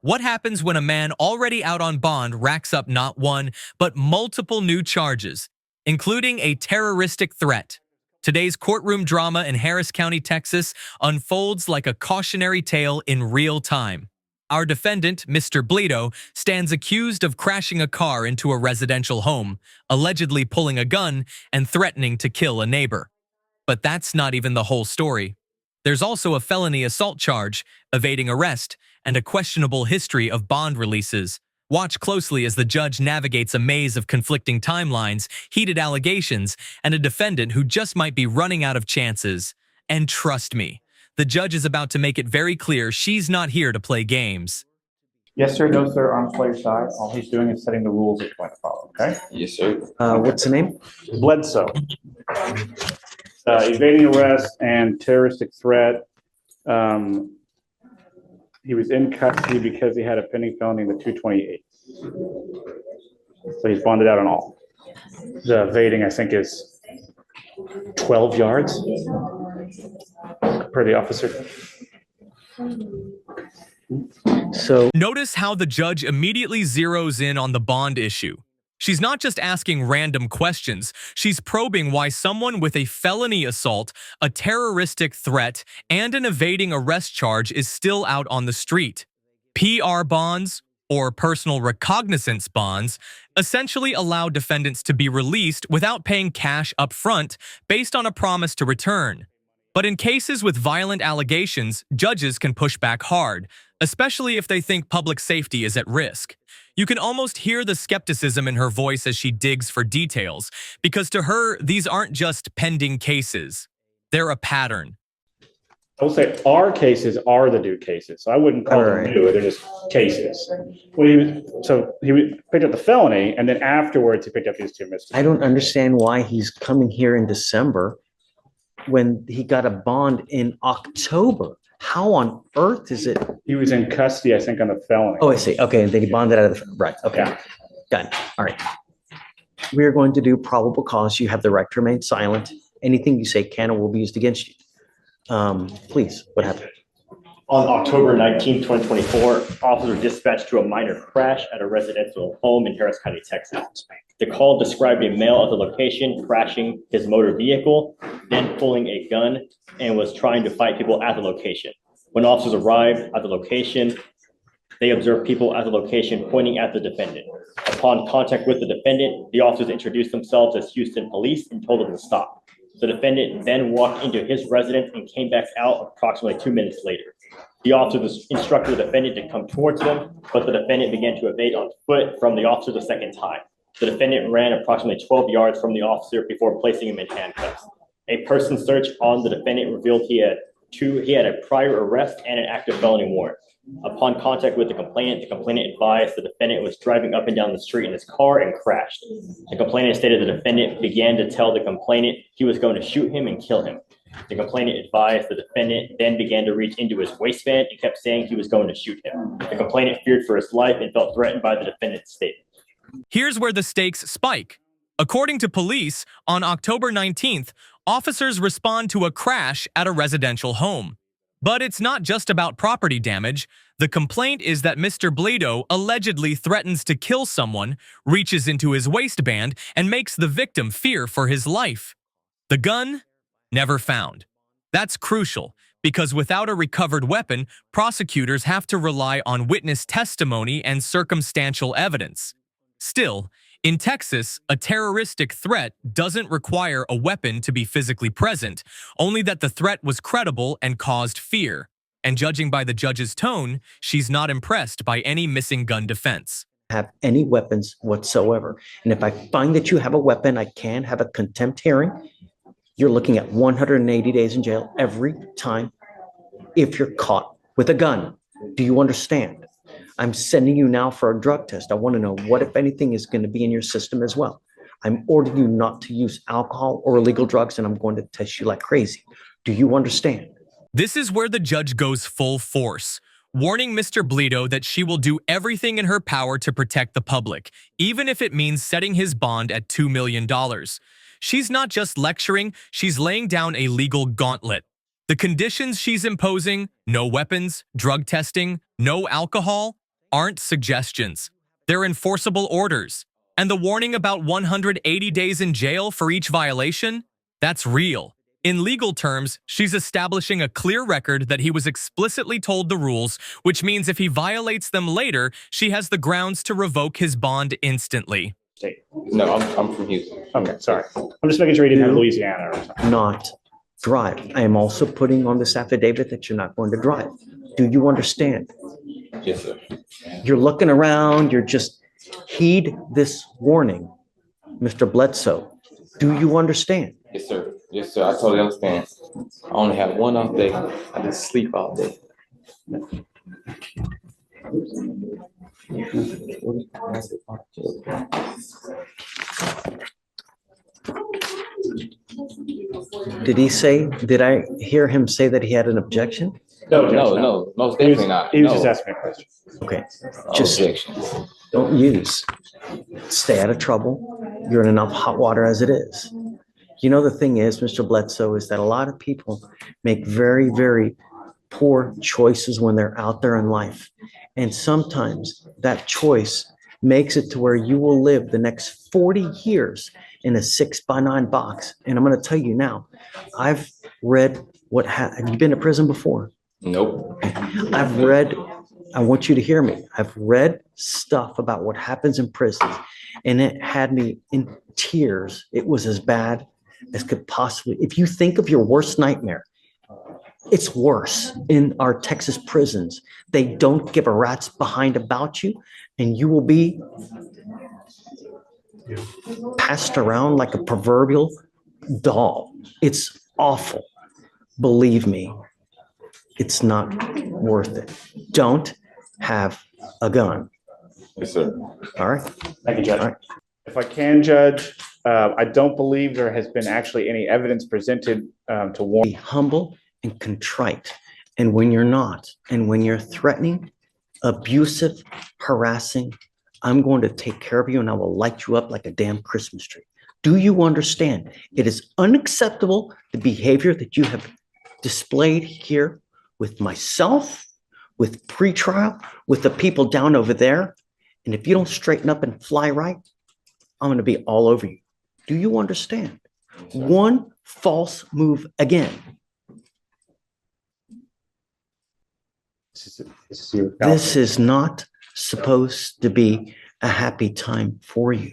What happens when a man already out on bond racks up not one, but multiple new charges, including a terroristic threat? Today's courtroom drama in Harris County, Texas, unfolds like a cautionary tale in real time. Our defendant, Mr. Bleedo, stands accused of crashing a car into a residential home, allegedly pulling a gun and threatening to kill a neighbor. But that's not even the whole story. There's also a felony assault charge, evading arrest, and a questionable history of bond releases. Watch closely as the judge navigates a maze of conflicting timelines, heated allegations, and a defendant who just might be running out of chances. And trust me, the judge is about to make it very clear she's not here to play games. Yes, sir. No, sir. On Fleischer side, all he's doing is setting the rules that you want to follow. Okay. Yes, sir. What's the name? Bledsoe. Evading arrest and terroristic threat. He was in custody because he had a pending felony in the 228. So he's bonded out on all. The evading, I think, is 12 yards per the officer. So Notice how the judge immediately zeroes in on the bond issue. She's not just asking random questions, she's probing why someone with a felony assault, a terroristic threat, and an evading arrest charge is still out on the street. PR bonds, or personal recognizance bonds, essentially allow defendants to be released without paying cash up front based on a promise to return. But in cases with violent allegations, judges can push back hard, especially if they think public safety is at risk. You can almost hear the skepticism in her voice as she digs for details, because to her, these aren't just pending cases. They're a pattern. I will say our cases are the due cases. So I wouldn't call them new. They're just cases. Well, he picked up the felony, and then afterwards he picked up these two misdemeanors. I don't understand why he's coming here in December when he got a bond in October. How on earth is it? He was in custody, I think, on the felony. Oh, I see. Okay, and then he bonded out of the, right, okay. Yeah. Got it. All right. We are going to do probable cause. You have the right to remain silent. Anything you say can or will be used against you. Please, what happened? On October 19, 2024, officers were dispatched to a minor crash at a residential home in Harris County, Texas. The call described a male at the location crashing his motor vehicle, then pulling a gun, and was trying to fight people at the location. When officers arrived at the location, they observed people at the location pointing at the defendant. Upon contact with the defendant, the officers introduced themselves as Houston police and told them to stop. The defendant then walked into his residence and came back out approximately 2 minutes later. The officers instructed the defendant to come towards them, but the defendant began to evade on foot from the officer the second time. The defendant ran approximately 12 yards from the officer before placing him in handcuffs. A person search on the defendant revealed he had a prior arrest and an active felony warrant. Upon contact with the complainant advised the defendant was driving up and down the street in his car and crashed. The complainant stated the defendant began to tell the complainant he was going to shoot him and kill him. The complainant advised the defendant then began to reach into his waistband and kept saying he was going to shoot him. The complainant feared for his life and felt threatened by the defendant's statement. Here's where the stakes spike. According to police, on October 19th, officers respond to a crash at a residential home. But it's not just about property damage. The complaint is that Mr. Bleedo allegedly threatens to kill someone, reaches into his waistband, and makes the victim fear for his life. The gun? Never found. That's crucial, because without a recovered weapon, prosecutors have to rely on witness testimony and circumstantial evidence. Still, in Texas, a terroristic threat doesn't require a weapon to be physically present, only that the threat was credible and caused fear. And judging by the judge's tone, she's not impressed by any missing gun defense. Have any weapons whatsoever. And if I find that you have a weapon, I can have a contempt hearing. You're looking at 180 days in jail every time if you're caught with a gun. Do you understand? I'm sending you now for a drug test. I want to know what, if anything, is going to be in your system as well. I'm ordering you not to use alcohol or illegal drugs, and I'm going to test you like crazy. Do you understand? This is where the judge goes full force, warning Mr. Bleedo that she will do everything in her power to protect the public, even if it means setting his bond at $2 million. She's not just lecturing, she's laying down a legal gauntlet. The conditions she's imposing, no weapons, drug testing, no alcohol, aren't suggestions. They're enforceable orders. And the warning about 180 days in jail for each violation? That's real. In legal terms, she's establishing a clear record that he was explicitly told the rules, which means if he violates them later, she has the grounds to revoke his bond instantly. No, I'm from Houston. Okay, sorry. I'm just making sure you didn't have Louisiana or something. Not drive. I am also putting on this affidavit that you're not going to drive. Do you understand? Yes, sir. You're looking around, you're just heed this warning, Mr. Bledsoe. Do you understand? Yes, sir. Yes, sir. I totally understand. I only have one off day. I just sleep all day. Did I hear him say that he had an objection? No, most definitely not. He was just No. asking a question. Okay, just Objections. don't use. Stay out of trouble. You're in enough hot water as it is. You know, the thing is, Mr. Bledsoe, is that a lot of people make very, very poor choices when they're out there in life. And sometimes that choice makes it to where you will live the next 40 years in a 6x9 box. And I'm going to tell you now, I've read have you been to prison before? Nope. I want you to hear me. I've read stuff about what happens in prisons, and it had me in tears. It was as bad as could possibly. If you think of your worst nightmare, it's worse in our Texas prisons. They don't give a rat's behind about you, and you will be passed around like a proverbial doll. It's awful. Believe me, it's not worth it. Don't have a gun. Yes, sir. All right. Thank you, Judge. All right. If I can, Judge, I don't believe there has been actually any evidence presented to warn. Be humble and contrite. And when you're not, and when you're threatening, abusive, harassing, I'm going to take care of you and I will light you up like a damn Christmas tree. Do you understand? It is unacceptable, the behavior that you have displayed here with myself, with pretrial, with the people down over there. And if you don't straighten up and fly right, I'm going to be all over you. Do you understand? One false move again. This is not supposed to be a happy time for you.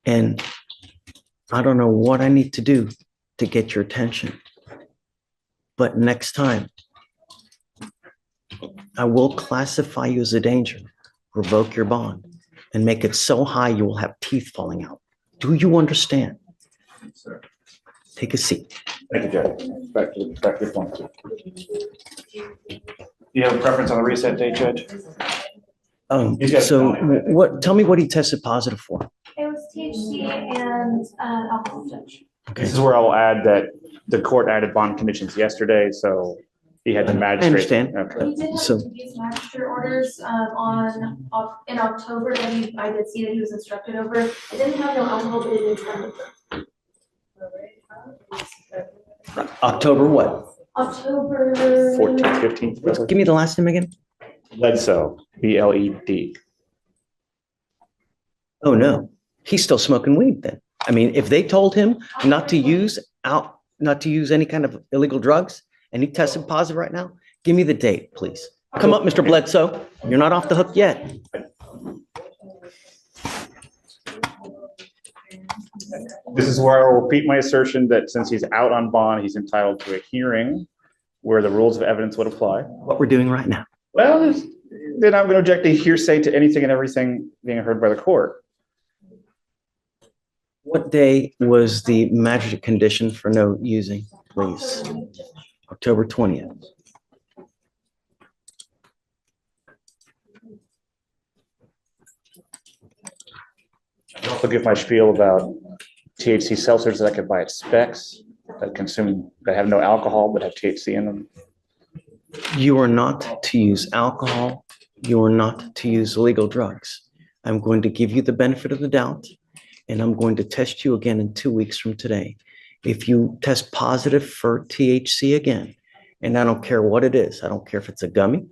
And I don't know what I need to do to get your attention. But next time, I will classify you as a danger, revoke your bond, and make it so high you will have teeth falling out. Do you understand? Sir. Take a seat. Thank you, Judge. Back to the point. Do you have a preference on the reset date, Judge? Tell me what he tested positive for. It was THC and alcohol, Judge. Okay. This is where I'll add that the court added bond conditions yesterday, so he had the magistrate. I understand. Okay. He did have So- these magistrate orders in October that I did see that he was instructed over. It didn't have no alcohol, but it did have October what? October 14th, 15th. Give me the last name again. Bledsoe, B-L-E-D. Oh, no. He's still smoking weed then. I mean, if they told him not to use any kind of illegal drugs and he tested positive right now, give me the date, please. Come up, Mr. Bledsoe. You're not off the hook yet. This is where I will repeat my assertion that since he's out on bond, he's entitled to a hearing where the rules of evidence would apply. What we're doing right now. Well, then I'm going to object to hearsay to anything and everything being heard by the court. What day was the magistrate condition for no using, please? October 20th. I also give my spiel about THC seltzers that I could buy at Specs that have no alcohol but have THC in them. You are not to use alcohol. You are not to use illegal drugs. I'm going to give you the benefit of the doubt, and I'm going to test you again in 2 weeks from today. If you test positive for THC again, and I don't care what it is, I don't care if it's a gummy,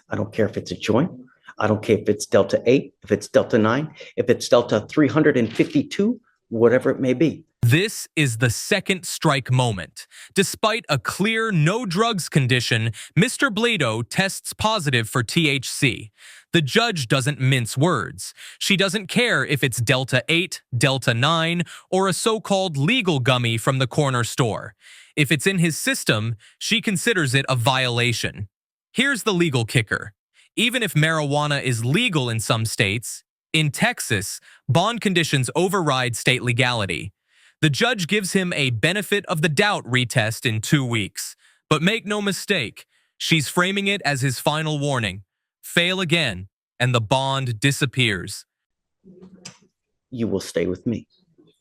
I don't care if it's a joint. I don't care if it's Delta 8, if it's Delta 9, if it's Delta 352, whatever it may be. This is the second strike moment. Despite a clear no drugs condition, Mr. Blado tests positive for THC. The judge doesn't mince words. She doesn't care if it's Delta 8, Delta 9, or a so-called legal gummy from the corner store. If it's in his system, she considers it a violation. Here's the legal kicker. Even if marijuana is legal in some states, in Texas, bond conditions override state legality. The judge gives him a benefit of the doubt retest in 2 weeks. But make no mistake, she's framing it as his final warning. Fail again, and the bond disappears. You will stay with me.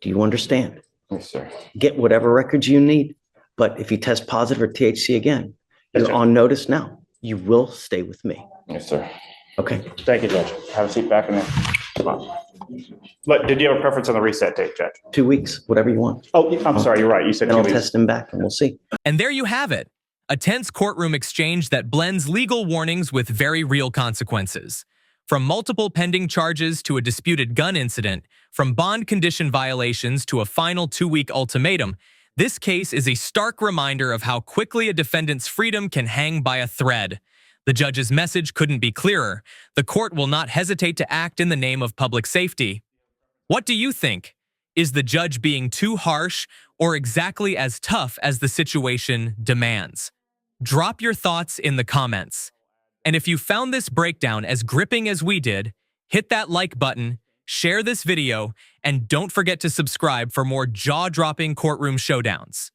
Do you understand? Yes, sir. Get whatever records you need. But if you test positive for THC again, Yes, you're sir. on notice now. You will stay with me. Yes, sir. Okay. Thank you, Judge. Have a seat back in there. Come on. But did you have a preference on the reset date, Judge? 2 weeks, whatever you want. Oh, I'm sorry, you're right. You said And 2 I'll weeks. test him back and we'll see. And there you have it. A tense courtroom exchange that blends legal warnings with very real consequences. From multiple pending charges to a disputed gun incident, from bond condition violations to a final 2-week ultimatum, this case is a stark reminder of how quickly a defendant's freedom can hang by a thread. The judge's message couldn't be clearer. The court will not hesitate to act in the name of public safety. What do you think? Is the judge being too harsh or exactly as tough as the situation demands? Drop your thoughts in the comments. And if you found this breakdown as gripping as we did, hit that like button, share this video, and don't forget to subscribe for more jaw-dropping courtroom showdowns.